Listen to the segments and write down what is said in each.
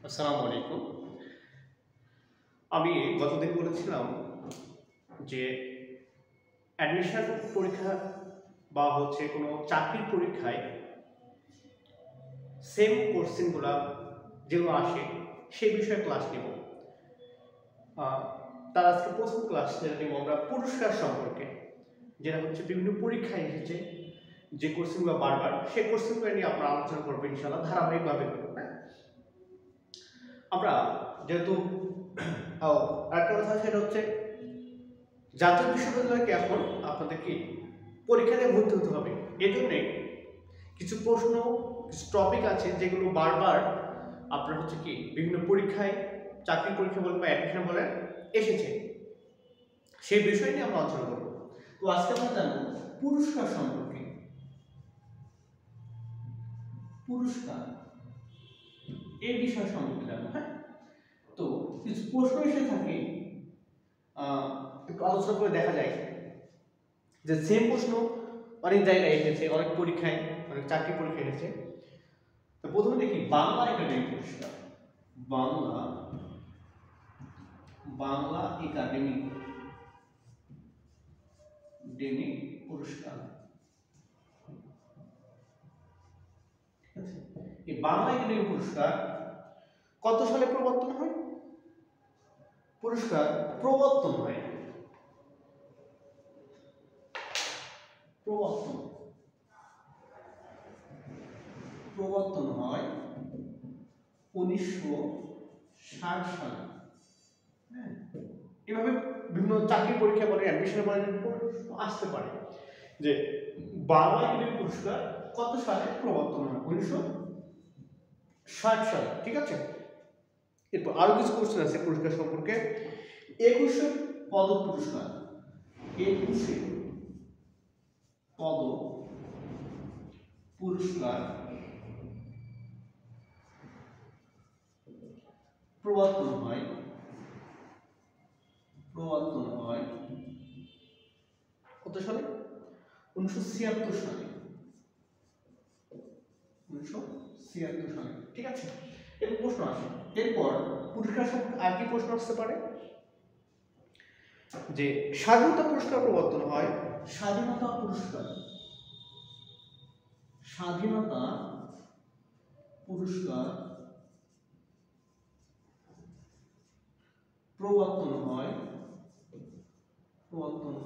আসসালামু আলাইকুম। আমি গতদিন বলেছিলাম যে অ্যাডমিশন পরীক্ষা বা কোনো চাকরির পরীক্ষায় সেম কোশ্চেনগুলা যেগুলো আসে সেই বিষয়ে ক্লাস নেব। তার আজকে প্রথম ক্লাস যেটা নেব আমরা পুরস্কার সম্পর্কে, যেটা বিভিন্ন পরীক্ষায় এসেছে যে কোশ্চেনগুলো বারবার সেই কোশ্চেনগুলো নিয়ে আমরা আলোচনা করবো ইনশাআল্লাহ ধারাবাহিকভাবে করবো। আমরা যেহেতু আরেকটা কথা সেটা হচ্ছে জাতীয় বিশ্ববিদ্যালয়কে এখন আপনাদেরকে পরীক্ষাতে ভর্তি হতে হবে। এই জন্যে কিছু প্রশ্ন কিছু টপিক আছে যেগুলো বারবার আপনার বিভিন্ন পরীক্ষায় চাকরি পরীক্ষা বলেন বা অ্যাডমিশন বলেন এসেছে, সেই বিষয় নিয়ে আমরা আলোচনা করব। তো আজকে আমরা জানবো পুরস্কার সম্পর্কে। পুরস্কার এই বিষয় সম্পর্কে জানবো। হ্যাঁ, তো কিছু প্রশ্ন এসে থাকে, একটু আলোচনা করে দেখা যায় যে সেম প্রশ্ন অনেক জায়গায় এসেছে, অনেক পরীক্ষায় অনেক চাকরি পরীক্ষায় এসেছে। তো প্রথমে দেখি বাংলা একাডেমি পুরস্কার। বাংলা একাডেমি পুরস্কার। এই বাংলা একাডেমি পুরস্কার কত সালে প্রবর্তন হয়? পুরস্কার প্রবর্তন হয় 1960 সালে। হ্যাঁ, এভাবে বিভিন্ন চাকরি পরীক্ষা বলে অ্যাডমিশন বলে আসতে পারে যে বাংলা একাডেমি পুরস্কার কত সালে প্রবর্তন হয়? 1960 সালে। ঠিক আছে, এরপর আরো কিছু কোশ্চেন আছে পুরস্কার সম্পর্কে। 21 পদ পুরস্কার। 21 পদ পুরস্কার প্রবর্তন হয় কত সালে? 1976 সালে। 1976 সালে। ঠিক আছে, এরপর প্রশ্ন আসে। এরপর পুরস্কার সম্পর্কে আর কি প্রশ্ন আসতে পারে যে স্বাধীনতা পুরস্কার প্রবর্তন হয়। স্বাধীনতা পুরস্কার প্রবর্তন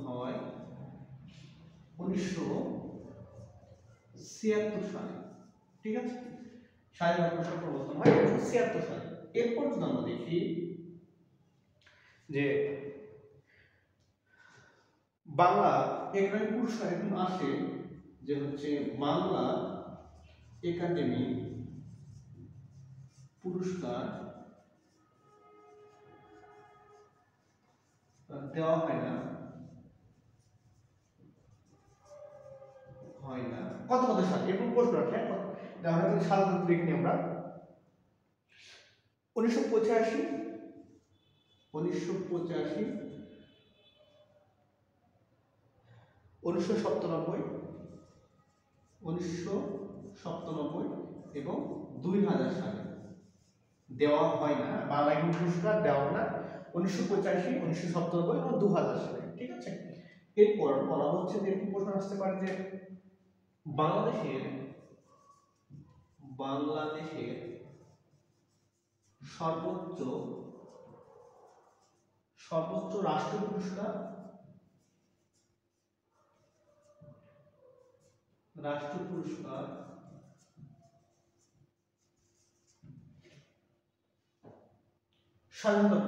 হয় 1976 সালে। ঠিক আছে, স্বাধীনতা পুরস্কার প্রবর্তন হয় 1976 সালে। এরপর যদি আমরা দেখি যে বাংলা একাডেমি পুরস্কার এখন আসে যে বাংলা একাডেমি পুরস্কার দেওয়া হয় না কত সালে? এরকম প্রশ্ন আছে। আমরা সাধারণত দেখি আমরা 1985, 1997, 1997 এবং 2000 সালে দেওয়া হয় না। বাংলা একাডেমি পুরস্কার দেওয়া হয় না 1985, 1997 এবং 2000 সালে। ঠিক আছে, এরপর বলা হচ্ছে যে এরকম প্রশ্ন আসতে পারে যে বাংলাদেশের সর্বোচ্চ রাষ্ট্রীয় পুরস্কার স্বাধীনতা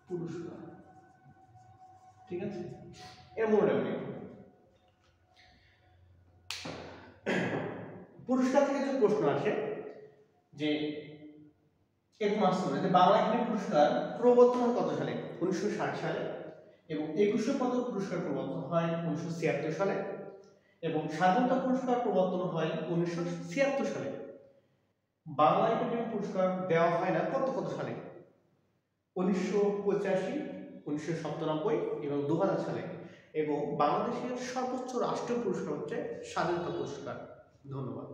পুরস্কার। ঠিক আছে, এর মনে রাখবেন পুরস্কার থেকে যে প্রশ্ন আসে যে এরকম আসতে পারে যে বাংলা একাডেমি পুরস্কার প্রবর্তন হয় কত সালে? 1960 সালে। এবং 21 পদক পুরস্কার প্রবর্তন হয় 1976 সালে। এবং স্বাধীনতা পুরস্কার প্রবর্তন হয় 1976 সালে। বাংলা একাডেমি পুরস্কার দেওয়া হয় না কত সালে? 1985, 1997 এবং 2000 সালে। এবং বাংলাদেশের সর্বোচ্চ রাষ্ট্রীয় পুরস্কার হচ্ছে স্বাধীনতা পুরস্কার। ধন্যবাদ।